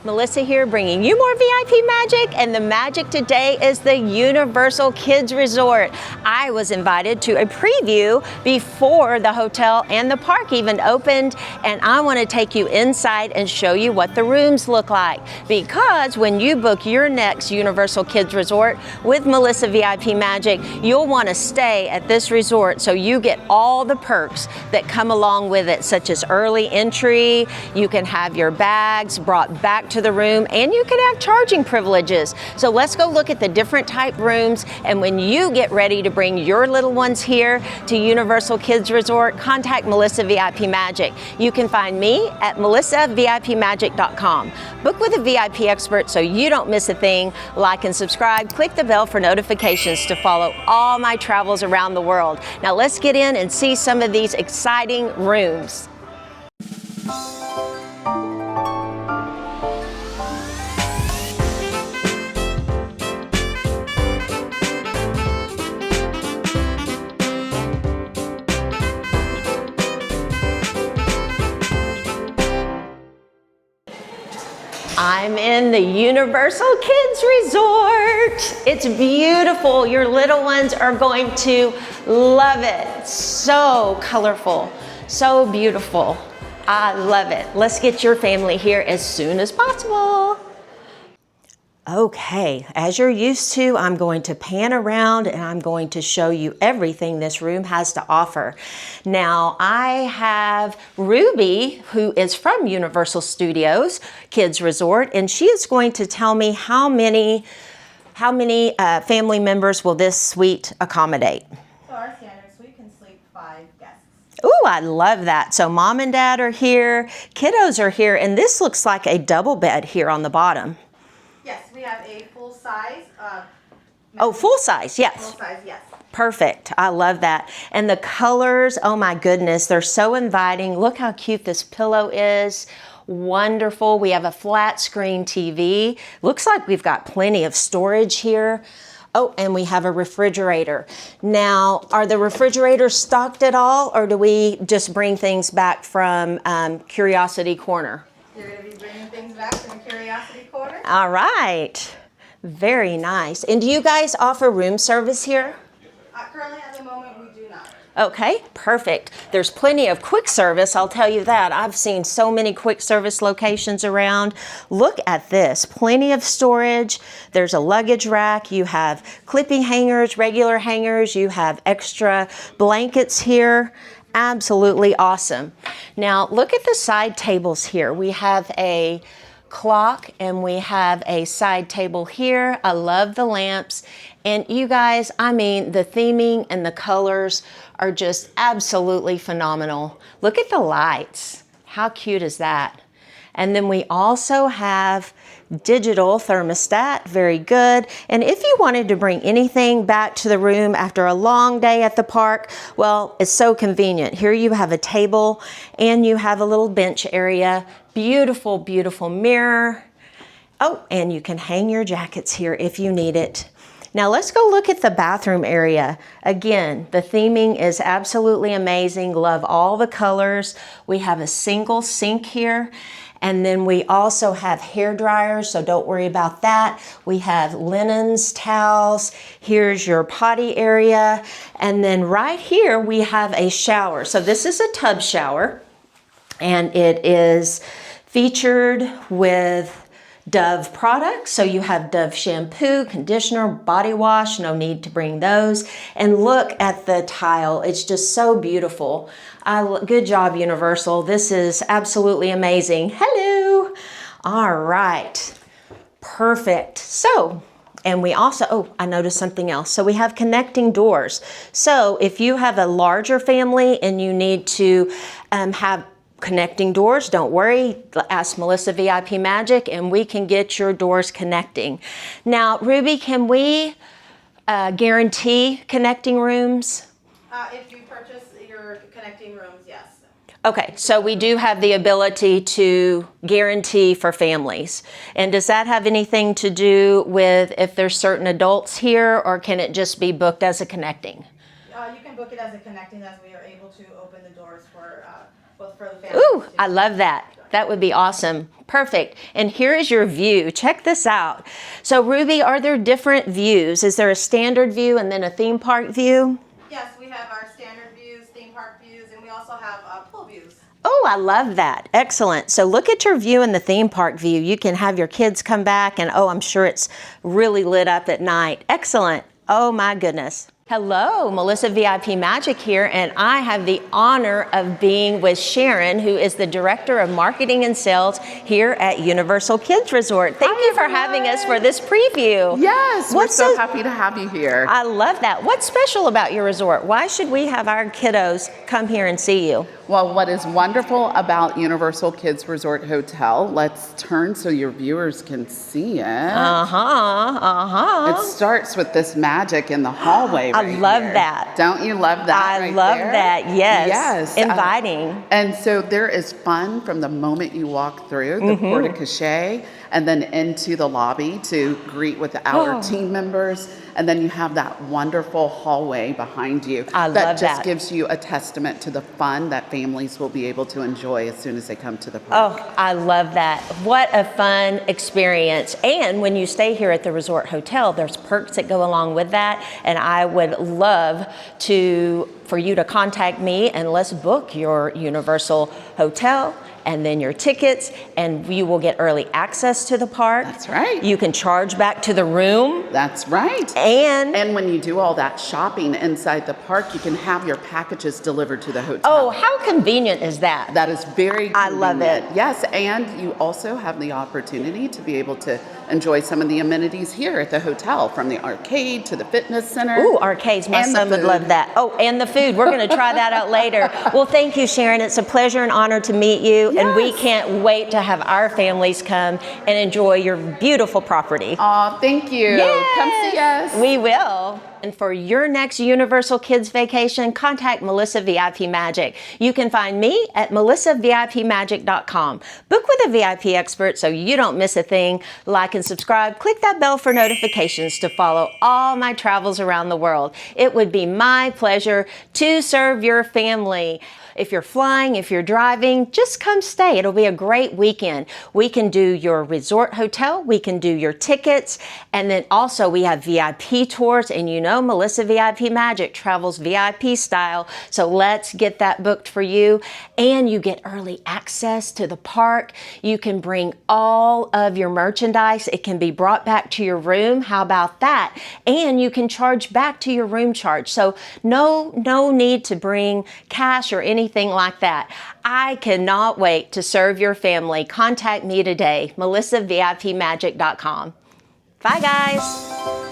Melissa here, bringing you more VIP magic, and the magic today is the Universal Kids Resort. I was invited to a preview before the hotel and the park even opened, and I want to take you inside and show you what the rooms look like, because when you book your next Universal Kids Resort with Melissa VIP Magic, you'll want to stay at this resort so you get all the perks that come along with it, such as early entry. You can have your bags brought back to the room, and you can have charging privileges. So let's go look at the different type rooms, and when you get ready to bring your little ones here to Universal Kids Resort, contact Melissa VIP Magic. You can find me at melissavipmagic.com. Book with a VIP expert so you don't miss a thing. Like and subscribe. Click the bell for notifications to follow all my travels around the world. Now let's get in and see some of these exciting rooms. I'm in the Universal Kids Resort. It's beautiful. Your little ones are going to love it. So colorful, so beautiful. I love it. Let's get your family here as soon as possible. Okay, as you're used to, I'm going to pan around and I'm going to show you everything this room has to offer. Now, I have Ruby, who is from Universal Studios Kids Resort, and she is going to tell me how many family members will this suite accommodate. So our standard suite can sleep 5 guests. Ooh, I love that. So mom and dad are here, kiddos are here, and this looks like a double bed here on the bottom. Yes, we have a full size. Oh, full size, yes. Full size, yes. Perfect. I love that. And the colors, oh my goodness, they're so inviting. Look how cute this pillow is. Wonderful. We have a flat screen TV. Looks like we've got plenty of storage here. Oh, and we have a refrigerator. Now, are the refrigerators stocked at all, or do we just bring things back from Curiosity Corner? You're going to be bringing things back from the Curiosity Corner. All right. Very nice. And do you guys offer room service here? Currently, at the moment, we do not. Okay, perfect. There's plenty of quick service, I'll tell you that. I've seen so many quick service locations around. Look at this, plenty of storage. There's a luggage rack. You have clipping hangers, regular hangers. You have extra blankets here. Absolutely awesome. Now, look at the side tables here. We have a clock and we have a side table here. I love the lamps. And you guys, I mean, the theming and the colors are just absolutely phenomenal. Look at the lights. How cute is that? And then we also have digital thermostat, very good. And if you wanted to bring anything back to the room after a long day at the park, well, it's so convenient. Here you have a table and you have a little bench area. Beautiful, beautiful mirror. Oh, and you can hang your jackets here if you need it. Now let's go look at the bathroom area. Again, the theming is absolutely amazing. Love all the colors. We have a single sink here. And then we also have hair dryers, so don't worry about that. We have linens, towels. Here's your potty area. And then right here, we have a shower. So this is a tub shower, and it is featured with Dove products. So you have Dove shampoo, conditioner, body wash, no need to bring those. And look at the tile. It's just so beautiful. Good job, Universal. This is absolutely amazing. Hello. All right. Perfect. So, and we also, oh, I noticed something else. So we have connecting doors. So if you have a larger family and you need to have connecting doors, don't worry, ask Melissa VIP Magic and we can get your doors connecting. Now, Ruby, can we guarantee connecting rooms? If you purchase your connecting rooms, yes. Okay, so we do have the ability to guarantee for families. And does that have anything to do with if there's certain adults here, or can it just be booked as a connecting? You can book it as a connecting, as we are able to open the doors for both for the families. Ooh, I love that. That would be awesome. Perfect. And here is your view. Check this out. So Ruby, are there different views? Is there a standard view and then a theme park view? Yes, we have our standard views, theme park views, and we also have pool views. Oh, I love that. Excellent. So look at your view in the theme park view. You can have your kids come back and I'm sure it's really lit up at night. Excellent. Oh my goodness. Hello, Melissa VIP Magic here, and I have the honor of being with Sharon, who is the Director of Marketing and Sales here at Universal Kids Resort. Thank you for having us for this preview. Yes, we're so happy to have you here. I love that. What's special about your resort? Why should we have our kiddos come here and see you? Well, what is wonderful about Universal Kids Resort Hotel, let's turn so your viewers can see it. It starts with this magic in the hallway I right love here. that. Don't you love that? I love that, yes. Yes. Inviting. And so there is fun from the moment you walk through the porte cochere and then into the lobby to greet with our team members. And then you have that wonderful hallway behind you. I love that. that. Just gives you a testament to the fun that families will be able to enjoy as soon as they come to the park. Oh, I love that. What a fun experience. And when you stay here at the resort hotel, there's perks that go along with that. And I would love for you to contact me and let's book your Universal Hotel and then your tickets, and you will get early access to the park. That's right. You can charge back to the room. That's right. And when you do all that shopping inside the park, you can have your packages delivered to the hotel. oh, how convenient is that? That is very convenient. I love it. Yes, and you also have the opportunity to be able to enjoy some of the amenities here at the hotel, from the arcade to the fitness center. Ooh, arcades. My son would love that. Oh, and the food. We're going to try that out later. Well, thank you, Sharon. It's a pleasure and honor to meet you. Yes. And we can't wait to have our families come and enjoy your beautiful property. Oh, thank you. Yes. Come see us. We will. And for your next Universal Kids vacation, contact Melissa VIP Magic. You can find me at melissavipmagic.com. Book with a VIP expert so you don't miss a thing. Like and subscribe. Click that bell for notifications to follow all my travels around the world. It would be my pleasure to serve your family. If you're flying, if you're driving, just come stay. It'll be a great weekend. We can do your resort hotel, we can do your tickets, and then also we have VIP tours, and you know Melissa VIP Magic travels VIP style, so let's get that booked for you. And you get early access to the park. You can bring all of your merchandise. It can be brought back to your room. How about that? And you can charge back to your room charge. So no need to bring cash or anything like that. I cannot wait to serve your family. Contact me today, melissavipmagic.com. Bye, guys.